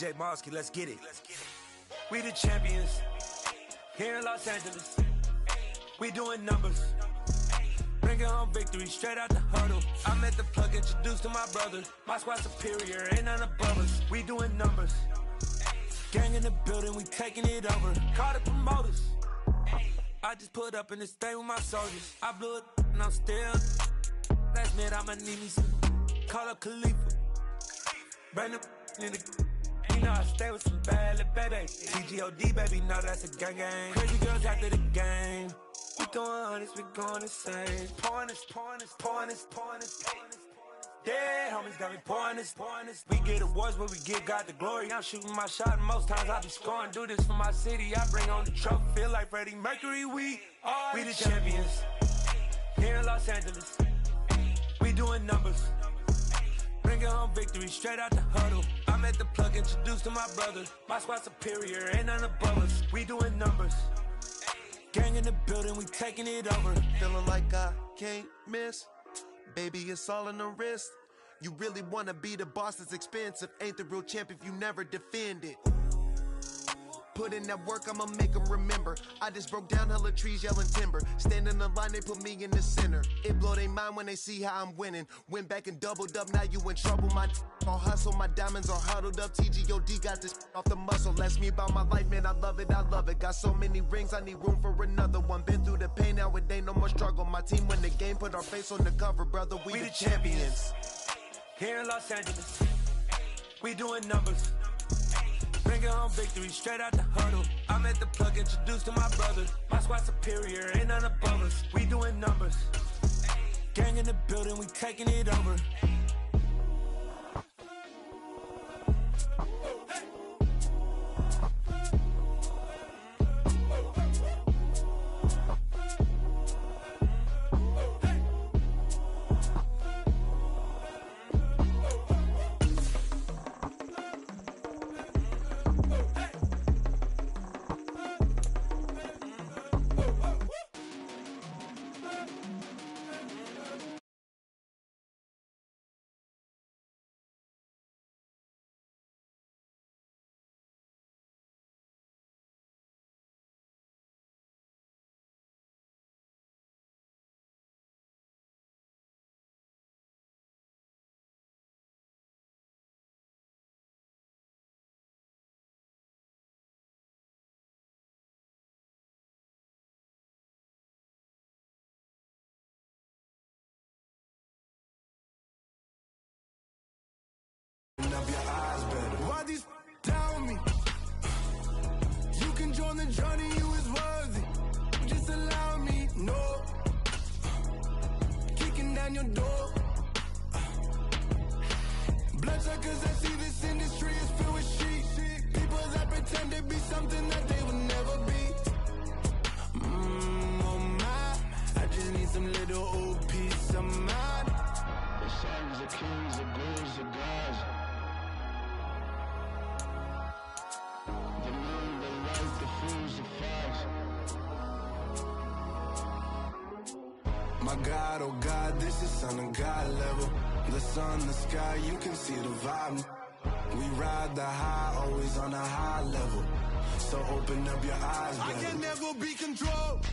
DJ Mosky, let's get it. We the champions here in Los Angeles. We doing numbers, bringing home victory straight out the huddle. I'm at the plug, introduced to my brother. My squad superior, ain't none above us. We doing numbers, gang in the building, we taking it over. Call the promoters. I just put up in this thing with my soldiers. I blew it and I'm still. Last minute I'ma need me some. Call up Khalifa. Brand new in the. You know I stay with some bad little baby. TGOD baby, know that's a gang gang. Crazy girls after the game. We throwing hundreds, we going insane. Pouring this. Yeah, homies got me pouring this. We get awards, but we give God the glory. I'm shooting my shot, and most times I be scoring. Do this for my city, I bring on the trophy. Feel like Freddie Mercury, we the champions here in Los Angeles. We doing numbers, bringing home victory straight out the huddle. I'm at the plug, introduced to my brother. My squad superior, ain't none above us. We doing numbers, gang in the building, we taking it over. Feeling like I can't miss. Baby, it's all in the wrist. You really wanna be the boss, it's expensive. Ain't the real champ if you never defend it. Put in that work, I'ma make them remember. I just broke down hella trees, yelling timber. Stand in the line, they put me in the center. It blow their mind when they see how I'm winning. Went back and doubled up, now you in trouble. My all hustle, my diamonds are huddled up. TGOD got this off the muscle. Ask me about my life, man, I love it. Got so many rings, I need room for another one. Been through the pain, now it ain't no more struggle. My team win the game, put our face on the cover, brother. We the champions here in Los Angeles. We doing numbers, bringing home victory straight out the huddle. I'm at the plug, introduced to my brother. My squad superior, ain't none above us. We doing numbers, gang in the building, we taking it over. Up your eyes better. Why these tell me you can join the journey, you is worthy. Just allow me, no. Kicking down your door. Bloodsuckers, I see this industry is filled with sheep. People that pretend to be something that they will never be. Oh my, I just need some little old peace of mind. The sons of kings, the ghouls, the gods. My God, oh God, this is son of God level. The sun, the sky, you can see the vibe. We ride the high, always on a high level. So open up your eyes, baby. I can never be controlled.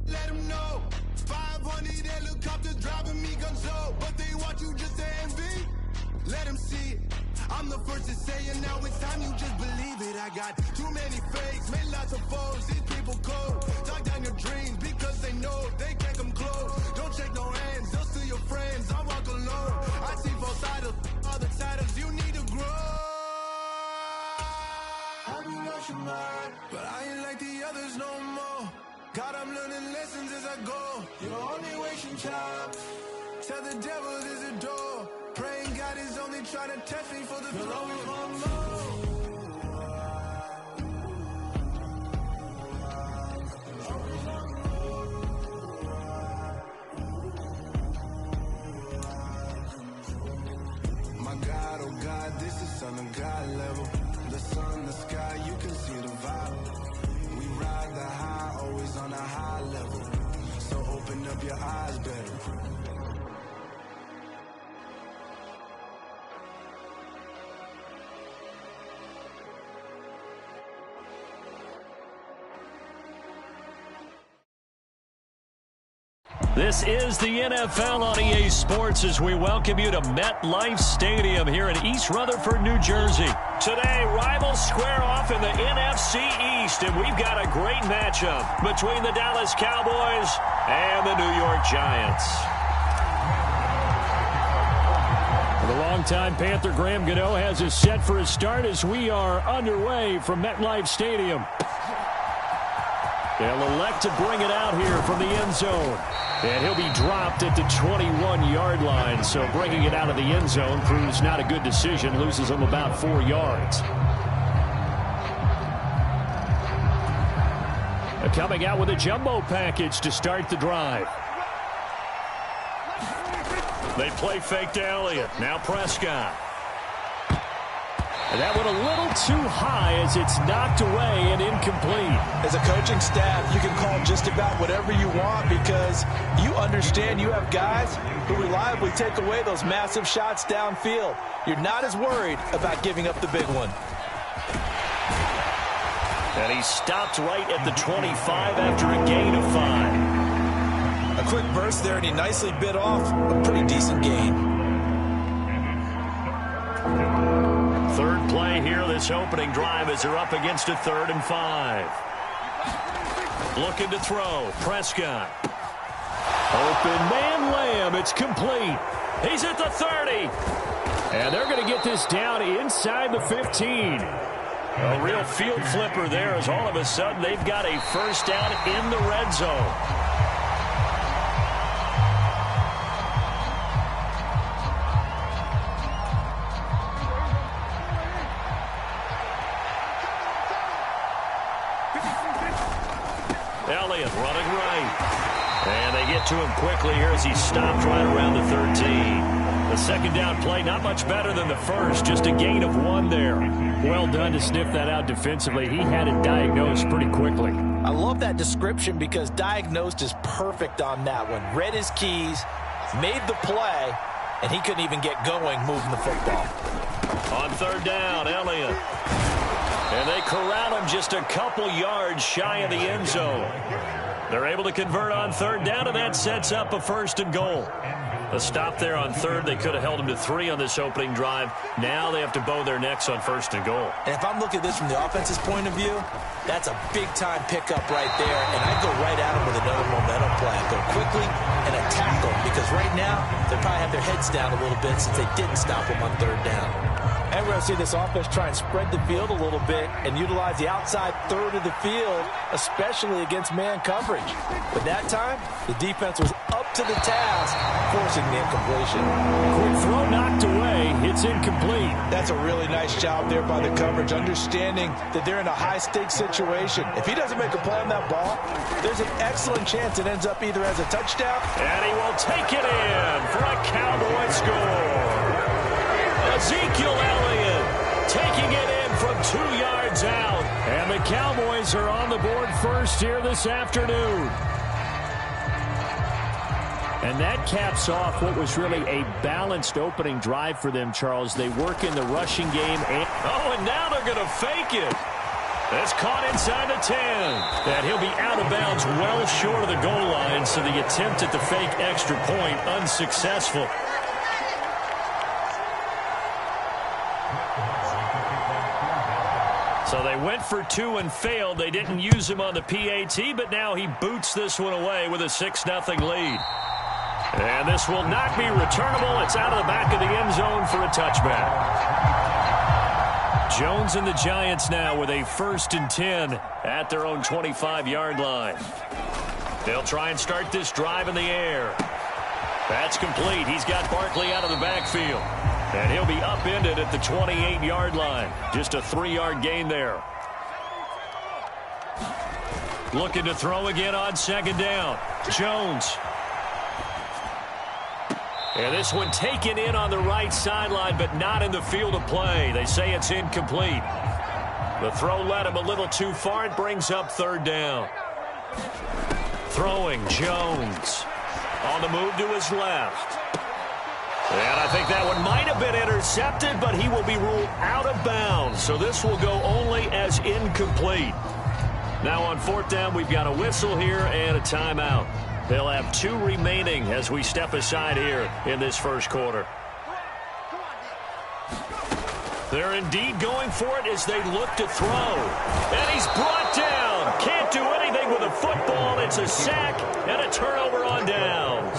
Let them know. 500 helicopters driving me gonzo, but they want you just to envy. Let them see it. I'm the first to say it, now it's time you just believe it. I got too many fakes, made lots of foes, these people cold. Talk down your dreams because they know they can't come close. Don't shake no hands, they'll steal your friends, I walk alone. I see both sides, all the titles, you need to grow. I've been watching mine, but I ain't like the others no more. God, I'm learning lessons as I go. You're only wasting time. Tell the devil there's a door. Praying God is only trying to test me for the throne. My God, oh God, this is son of God level. The sun, the sky, you can see the vibe. We ride the high, always on a high level. So open up your eyes better. This is the NFL on EA Sports as we welcome you to MetLife Stadium here in East Rutherford, New Jersey. Today, rivals square off in the NFC East, and we've got a great matchup between the Dallas Cowboys and the New York Giants. The longtime Panther Graham Gano has us set for a start as we are underway from MetLife Stadium. They'll elect to bring it out here from the end zone. And he'll be dropped at the 21-yard line. So bringing it out of the end zone proves not a good decision. Loses him about 4 yards. Coming out with a jumbo package to start the drive. They play fake to Elliott. Now Prescott. And that went a little too high as it's knocked away and incomplete. As a coaching staff, you can call just about whatever you want because you understand you have guys who reliably take away those massive shots downfield. You're not as worried about giving up the big one. And he stopped right at the 25 after a gain of 5. A quick burst there, and he nicely bit off a pretty decent gain. Third play here, this opening drive as they're up against a 3rd and 5. Looking to throw. Prescott. Open man Lamb. It's complete. He's at the 30. And they're going to get this down inside the 15. A real field flipper there as all of a sudden they've got a first down in the red zone. Elliott running right. And they get to him quickly here as he stopped right around the 13. The second down play, not much better than the first, just a gain of 1 there. Well done to sniff that out defensively. He had it diagnosed pretty quickly. I love that description because diagnosed is perfect on that one. Read his keys, made the play, and he couldn't even get going moving the football. On 3rd down, Elliott. And they corral him just a couple yards shy of the end zone. They're able to convert on 3rd down, and that sets up a 1st and goal. A stop there on 3rd. They could have held him to 3 on this opening drive. Now they have to bow their necks on 1st and goal. And if I'm looking at this from the offense's point of view, that's a big-time pickup right there. And I go right at him with another momentum play. Go quickly and attack them because right now they probably have their heads down a little bit since they didn't stop him on 3rd down. And we're going to see this offense try and spread the field a little bit and utilize the outside 3rd of the field, especially against man coverage. But that time, the defense was up to the task, forcing the incompletion. Quick throw knocked away. It's incomplete. That's a really nice job there by the coverage, understanding that they're in a high-stakes situation. If he doesn't make a play on that ball, there's an excellent chance it ends up either as a touchdown. And he will take it in for a Cowboy score. Ezekiel Elliott taking it in from 2 yards out. And the Cowboys are on the board first here this afternoon. And that caps off what was really a balanced opening drive for them, Charles. They work in the rushing game. And now they're going to fake it. That's caught inside the 10. And he'll be out of bounds well short of the goal line, so the attempt at the fake extra point unsuccessful. So they went for 2 and failed. They didn't use him on the PAT, but now he boots this one away with a 6-0 lead. And this will not be returnable. It's out of the back of the end zone for a touchback. Jones and the Giants now with a 1st and 10 at their own 25-yard line. They'll try and start this drive in the air. That's complete. He's got Barkley out of the backfield. And he'll be upended at the 28-yard line. Just a 3-yard gain there. Looking to throw again on 2nd down. Jones. And this one taken in on the right sideline, but not in the field of play. They say it's incomplete. The throw led him a little too far. It brings up 3rd down. Throwing, Jones. On the move to his left. And I think that one might have been intercepted, but he will be ruled out of bounds. So this will go only as incomplete. Now on 4th down, we've got a whistle here and a timeout. They'll have 2 remaining as we step aside here in this first quarter. They're indeed going for it as they look to throw. And he's brought down. Can't do anything with a football. It's a sack and a turnover on downs.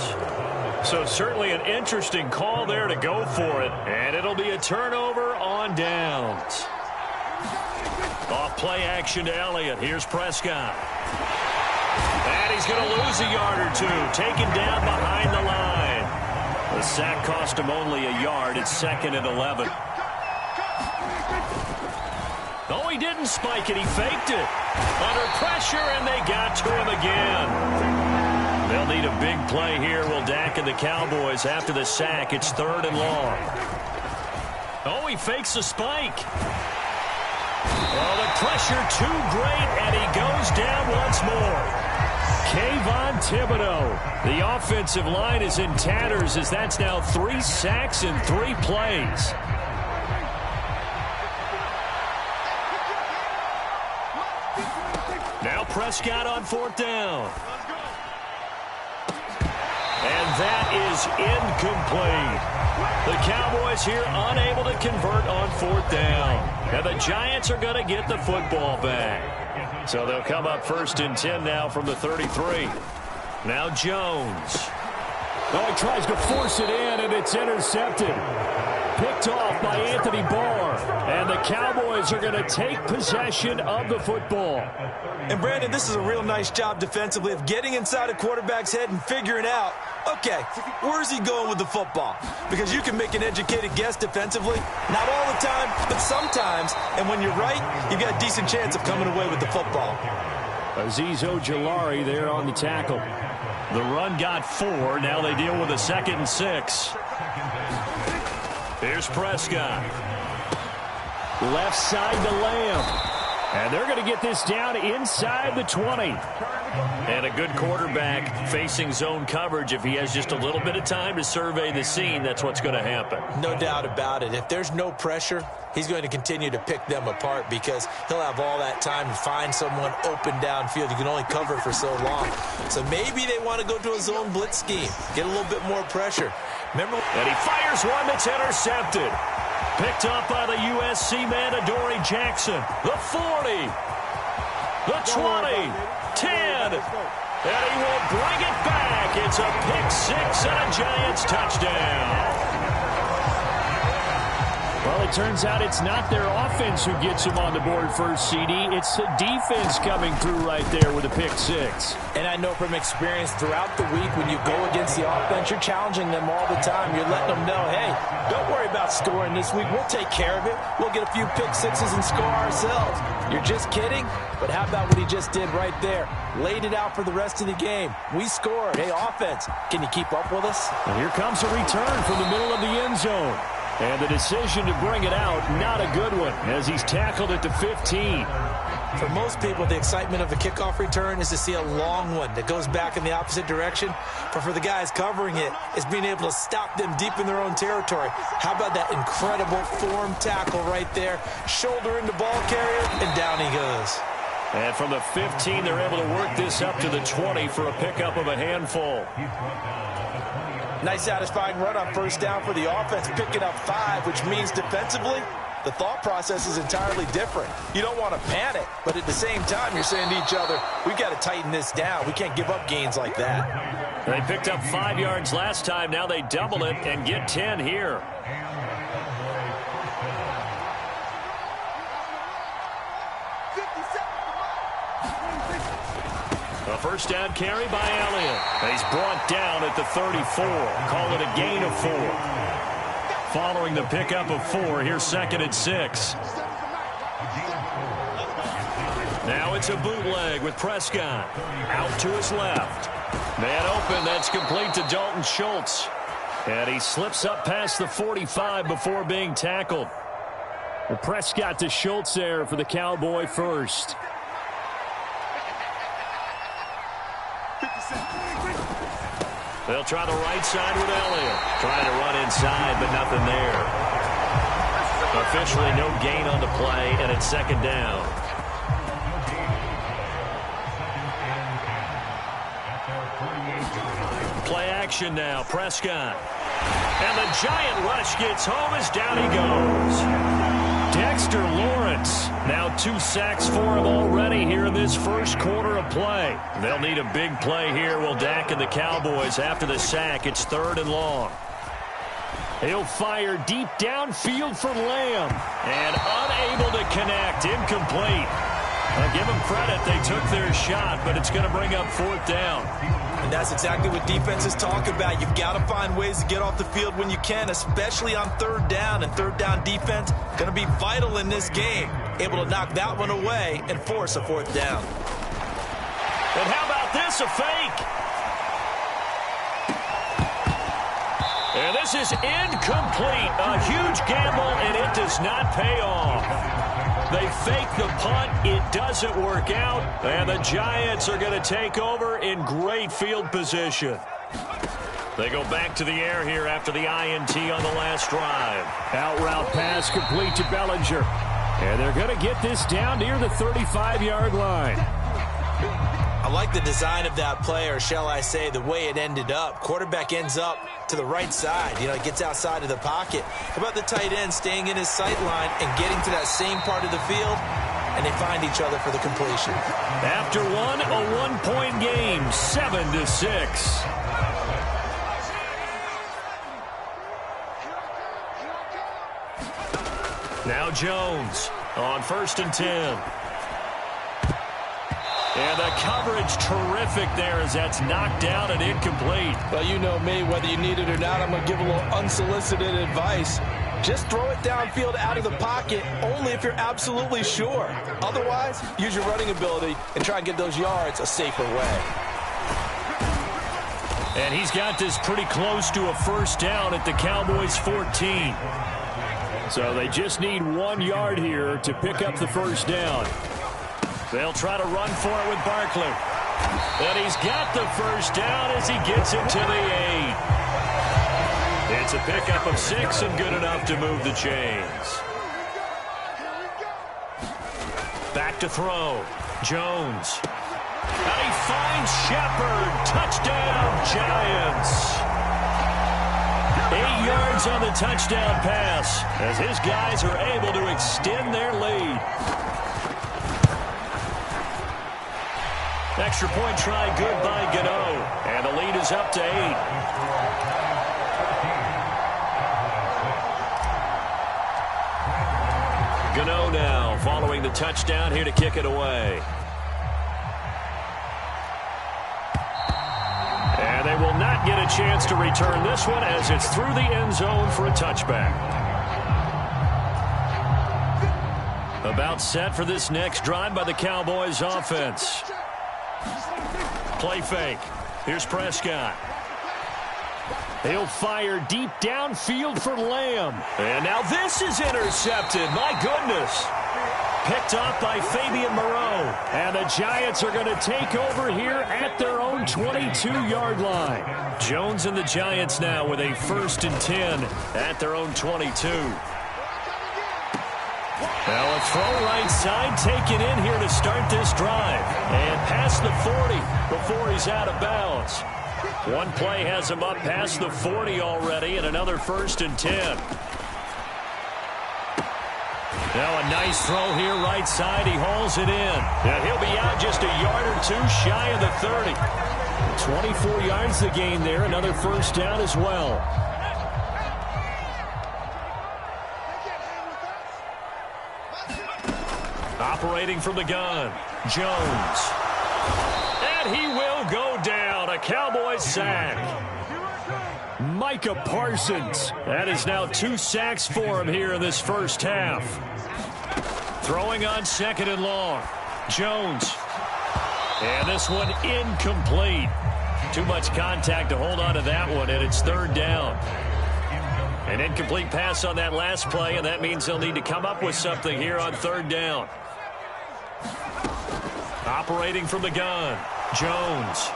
So certainly an interesting call there to go for it. And it'll be a turnover on downs. Off play action to Elliott. Here's Prescott. And he's going to lose a yard or 2. Taken down behind the line. The sack cost him only a yard. It's 2nd and 11. Oh, he didn't spike it. He faked it. Under pressure, and they got to him again. They'll need a big play here, will Dak and the Cowboys. After the sack, it's 3rd and long. Oh, he fakes the spike. Well, the pressure too great, and he goes down once more. Kayvon Thibodeau. The offensive line is in tatters as that's now 3 sacks in 3 plays. Now Prescott on 4th down. And that is incomplete. The Cowboys here unable to convert on 4th down. And the Giants are going to get the football back. So they'll come up 1st and 10 now from the 33. Now Jones. Oh, he tries to force it in, and it's intercepted. Picked off by Anthony Barr. And the Cowboys are going to take possession of the football. And, Brandon, this is a real nice job defensively of getting inside a quarterback's head and figuring out, okay, where's he going with the football? Because you can make an educated guess defensively. Not all the time, but sometimes. And when you're right, you've got a decent chance of coming away with the football. Azeez Ojulari there on the tackle. The run got 4. Now they deal with a 2nd and 6. Here's Prescott. Left side to Lamb. And they're going to get this down inside the 20. And a good quarterback facing zone coverage. If he has just a little bit of time to survey the scene, that's what's going to happen. No doubt about it. If there's no pressure, he's going to continue to pick them apart because he'll have all that time to find someone open downfield. You can only cover for so long. So maybe they want to go to a zone blitz scheme, get a little bit more pressure. Remember? And he fires one that's intercepted. Picked up by the USC man, Adoree Jackson. The 40. The 20. 10. And he will bring it back. It's a pick 6 and a Giants touchdown. Well, it turns out it's not their offense who gets them on the board first, CD. It's the defense coming through right there with a pick 6. And I know from experience throughout the week when you go against the offense, you're challenging them all the time. You're letting them know, hey, don't worry about scoring this week. We'll take care of it. We'll get a few pick 6s and score ourselves. You're just kidding? But how about what he just did right there? Laid it out for the rest of the game. We scored. Hey, offense, can you keep up with us? And here comes a return from the middle of the end zone. And the decision to bring it out, not a good one, as he's tackled at the 15. For most people, the excitement of a kickoff return is to see a long one that goes back in the opposite direction. But for the guys covering it, it's being able to stop them deep in their own territory. How about that incredible form tackle right there? Shoulder into ball carrier, and down he goes. And from the 15, they're able to work this up to the 20 for a pickup of a handful. Nice satisfying run on first down for the offense, picking up 5, which means defensively, the thought process is entirely different. You don't want to panic, but at the same time, you're saying to each other, we've got to tighten this down. We can't give up gains like that. They picked up 5 yards last time. Now they double it and get 10 here. A first down carry by Elliott. He's brought down at the 34. Call it a gain of 4. Following the pickup of 4, here's 2nd and 6. Now it's a bootleg with Prescott. Out to his left. Man open, that's complete to Dalton Schultz. And he slips up past the 45 before being tackled. And Prescott to Schultz there for the Cowboy first. They'll try the right side with Elliott. Trying to run inside, but nothing there. Officially no gain on the play, and it's 2nd down. Play action now. Prescott. And the giant rush gets home as down he goes. Dexter Lawrence. Now 2 sacks for him already here in this first quarter of play. They'll need a big play here. Will Dak and the Cowboys after the sack. It's 3rd and long. He'll fire deep downfield for Lamb. And unable to connect. Incomplete. I'll give them credit. They took their shot, but it's going to bring up 4th down. And that's exactly what defenses talk about. You've got to find ways to get off the field when you can, especially on 3rd down. And 3rd down defense going to be vital in this game. Able to knock that one away and force a 4th down. And how about this, a fake? And this is incomplete. A huge gamble, and it does not pay off. They fake the punt. It doesn't work out. And the Giants are going to take over in great field position. They go back to the air here after the INT on the last drive. Out route pass complete to Bellinger. And they're going to get this down near the 35-yard line. I like the design of that play, or shall I say the way it ended up. Quarterback ends up to the right side. It gets outside of the pocket. How about the tight end staying in his sight line and getting to that same part of the field, and they find each other for the completion. After one, a 1-point game, 7-6. Now Jones on 1st and 10. And the coverage terrific there as that's knocked down and incomplete. Well, you know me, whether you need it or not, I'm going to give a little unsolicited advice. Just throw it downfield out of the pocket only if you're absolutely sure. Otherwise, use your running ability and try and get those yards a safer way. And he's got this pretty close to a 1st down at the Cowboys' 14. So they just need 1 yard here to pick up the 1st down. They'll try to run for it with Barkley. And he's got the 1st down as he gets it to the 8. It's a pickup of 6 and good enough to move the chains. Back to throw. Jones. And he finds Shepard. Touchdown, Giants. 8 yards on the touchdown pass as his guys are able to extend their lead. Extra point try good by Gano. And the lead is up to 8. Gano now following the touchdown here to kick it away. And they will not get a chance to return this one as it's through the end zone for a touchback. About set for this next drive by the Cowboys offense. Play fake. Here's Prescott. He'll fire deep downfield for Lamb. And now this is intercepted. My goodness. Picked off by Fabian Moreau. And the Giants are going to take over here at their own 22-yard line. Jones and the Giants now with a 1st and 10 at their own 22. Now a throw right side taken in here to start this drive. And past the 40 before he's out of bounds. One play has him up past the 40 already and another 1st and 10. Now a nice throw here right side. He hauls it in. And he'll be out just a yard or 2 shy of the 30. 24 yards the gain there. Another 1st down as well. Operating from the gun, Jones. And he will go down. A Cowboys sack. Micah Parsons. That is now 2 sacks for him here in this first half. Throwing on 2nd and long. Jones. And this one incomplete. Too much contact to hold on to that one, and it's 3rd down. An incomplete pass on that last play, and that means they'll need to come up with something here on 3rd down. Operating from the gun, Jones.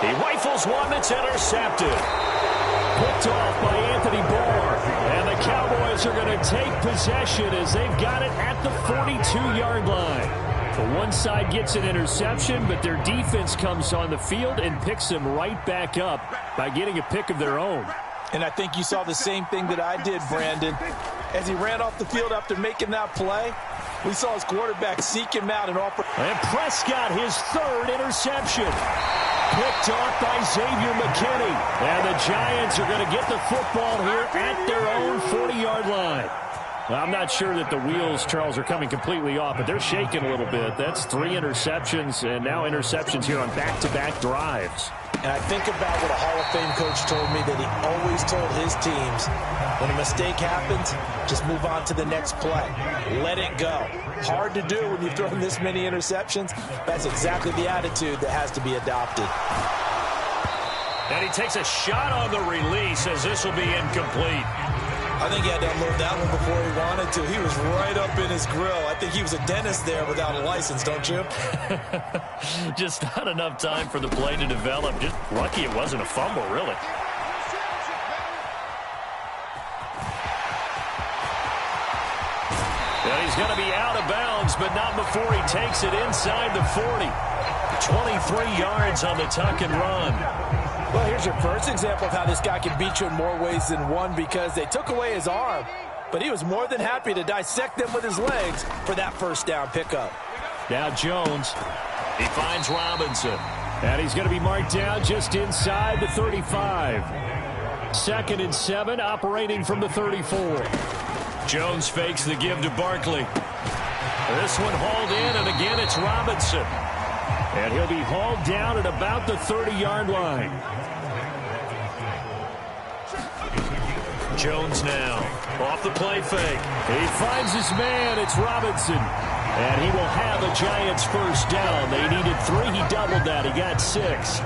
He rifles one that's intercepted. Picked off by Anthony Barr. And the Cowboys are going to take possession as they've got it at the 42-yard line. The one side gets an interception, but their defense comes on the field and picks them right back up by getting a pick of their own. And I think you saw the same thing that I did, Brandon. As he ran off the field after making that play, we saw his quarterback seek him out and offer. And Prescott, his third interception. Picked off by Xavier McKinney. And the Giants are going to get the football here at their own 40-yard line. Well, I'm not sure that the wheels, Charles, are coming completely off, but they're shaking a little bit. That's 3 interceptions, and now interceptions here on back-to-back drives. And I think about what a Hall of Fame coach told me, that he always told his teams, when a mistake happens, just move on to the next play. Let it go. Hard to do when you've thrown this many interceptions. That's exactly the attitude that has to be adopted. And he takes a shot on the release as this will be incomplete. I think he had to unload that one before he wanted to. He was right up in his grill. I think he was a dentist there without a license, don't you? Just not enough time for the play to develop. Just lucky it wasn't a fumble, really. And he's going to be out of bounds, but not before he takes it inside the 40. 23 yards on the tuck and run. Well, here's your first example of how this guy can beat you in more ways than one, because they took away his arm, but he was more than happy to dissect them with his legs for that first down pickup. Now Jones. He finds Robinson. And he's going to be marked down just inside the 35. 2nd and 7, operating from the 34. Jones fakes the give to Barkley. This one hauled in, and again it's Robinson. And he'll be hauled down at about the 30-yard line. Jones now off the play fake. He finds his man. It's Robinson. And he will have a Giants first down. They needed 3. He doubled that. He got 6.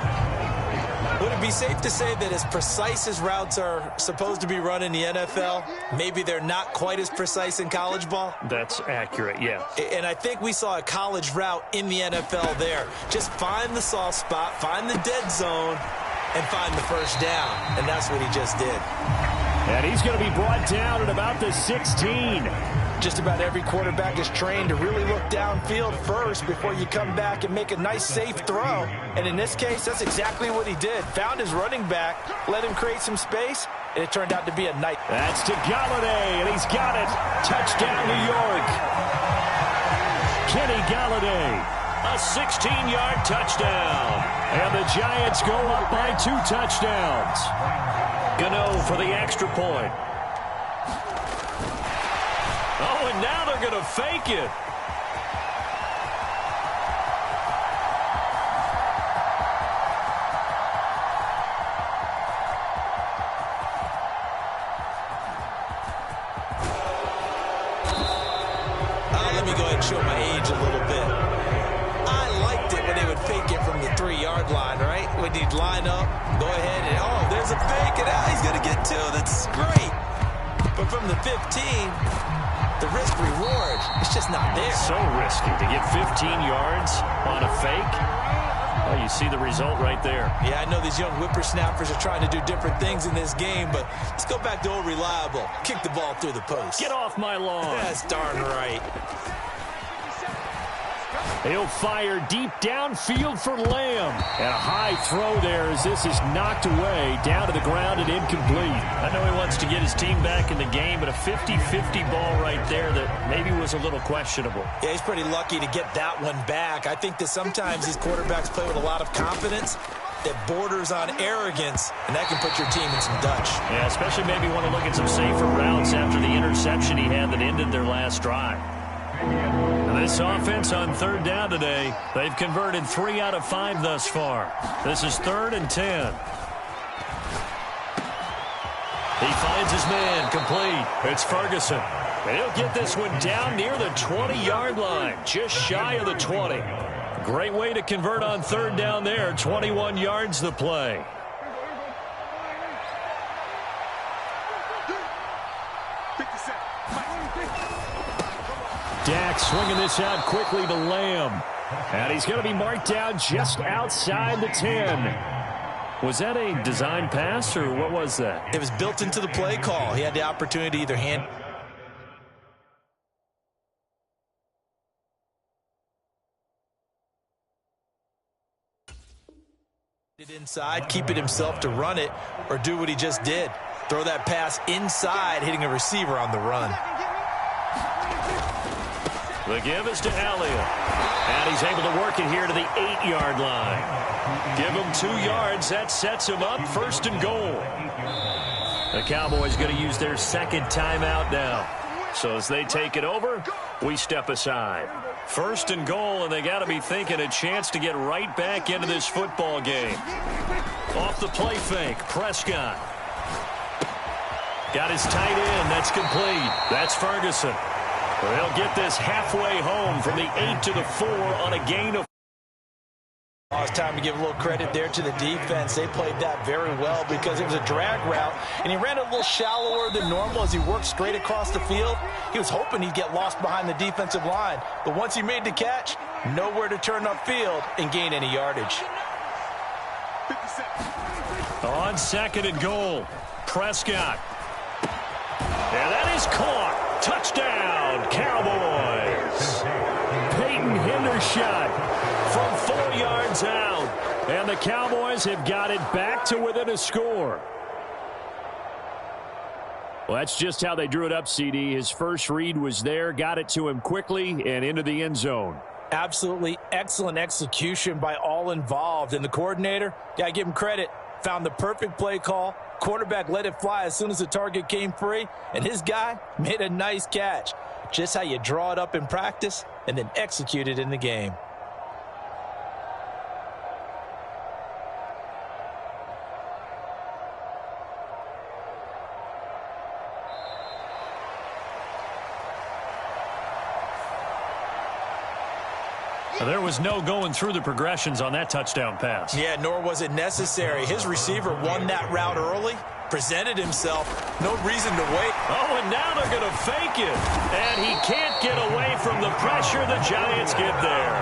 Would it be safe to say that as precise as routes are supposed to be run in the NFL, maybe they're not quite as precise in college ball? That's accurate, yeah. And I think we saw a college route in the NFL there. Just find the soft spot, find the dead zone, and find the first down. And that's what he just did. And he's going to be brought down at about the 16. Just about every quarterback is trained to really look downfield first before you come back and make a nice, safe throw. And in this case, that's exactly what he did. Found his running back, let him create some space, and it turned out to be a nice. That's to Galladay, and he's got it. Touchdown, New York. Kenny Galladay. A 16-yard touchdown. And the Giants go up by 2 touchdowns. Gano for the extra point. Oh, and now they're going to fake it. Let me go ahead and show my age a little bit. I liked it when they would fake it from the 3-yard line, right? When you'd line up, go ahead, and oh, there's a fake, and he's going to get 2. That's great. But from the 15, the risk-reward, it's just not there. So risky to get 15 yards on a fake. Well, you see the result right there. Yeah, I know these young whippersnappers are trying to do different things in this game, but let's go back to old reliable. Kick the ball through the post. Get off my lawn. That's darn right. He'll fire deep downfield for Lamb. And a high throw there as this is knocked away down to the ground and incomplete. I know he wants to get his team back in the game, but a 50-50 ball right there that maybe was a little questionable. Yeah, he's pretty lucky to get that one back. I think that sometimes these quarterbacks play with a lot of confidence that borders on arrogance, and that can put your team in some Dutch. Yeah, especially maybe want to look at some safer routes after the interception he had that ended their last drive. And this offense on 3rd down today, they've converted 3 out of 5 thus far. This is 3rd and 10. He finds his man, complete. It's Ferguson. And he'll get this one down near the 20-yard line, just shy of the 20. Great way to convert on 3rd down there, 21 yards the play. Dak swinging this out quickly to Lamb. And he's going to be marked down just outside the 10. Was that a design pass, or what was that? It was built into the play call. He had the opportunity to either hand Inside, keep it himself to run it, or do what he just did. Throw that pass inside, hitting a receiver on the run. The give is to Elliott. And he's able to work it here to the 8-yard line. Give him 2 yards. That sets him up 1st and goal. The Cowboys going to use their second timeout now. So as they take it over, we step aside. 1st and goal, and they got to be thinking a chance to get right back into this football game. Off the play fake, Prescott. Got his tight end. That's complete. That's Ferguson. They'll get this halfway home from the 8 to the 4 on a gain of. It's time to give a little credit there to the defense. They played that very well because it was a drag route, and he ran a little shallower than normal as he worked straight across the field. He was hoping he'd get lost behind the defensive line, but once he made the catch, nowhere to turn upfield and gain any yardage. On 2nd and goal, Prescott. And that is caught. Touchdown, Cowboys. Peyton Hendershot from 4 yards out. And the Cowboys have got it back to within a score. Well, that's just how they drew it up, CD. His first read was there, got it to him quickly, and into the end zone. Absolutely excellent execution by all involved. And the coordinator, got to give him credit, found the perfect play call. Quarterback let it fly as soon as the target came free, and his guy made a nice catch. Just how you draw it up in practice and then execute it in the game. There was no going through the progressions on that touchdown pass. Yeah, nor was it necessary. His receiver won that route early, presented himself, no reason to wait. Oh, and now they're going to fake it. And he can't get away from the pressure. The Giants get there.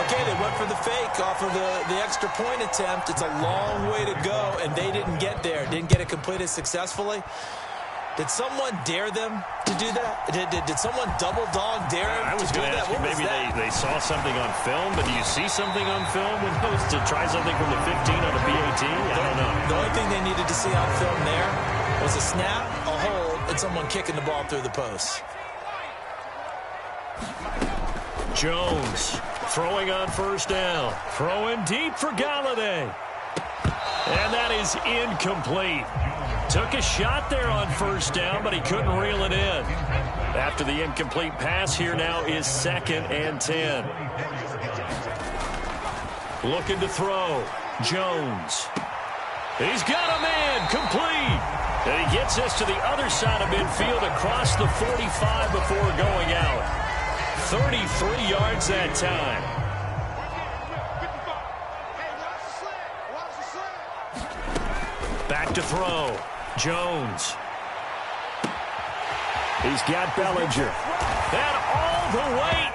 Okay, they went for the fake off of the extra point attempt. It's a long way to go, and they didn't get there. Didn't get it completed successfully. Did someone dare them to do that? Did someone double dog dare them I was going to ask you, maybe they saw something on film, but do you see something on film when it was to try something from the 15 on a PAT? I don't know. The only thing they needed to see on film there was a snap, a hold, and someone kicking the ball through the post. Jones throwing on 1st down. Throwing deep for Galladay. And that is incomplete. Took a shot there on 1st down, but he couldn't reel it in. After the incomplete pass, here now is 2nd and 10. Looking to throw. Jones. He's got a man complete. And he gets us to the other side of midfield across the 45 before going out. 33 yards that time. Back to throw. Jones. He's got Bellinger. And all the way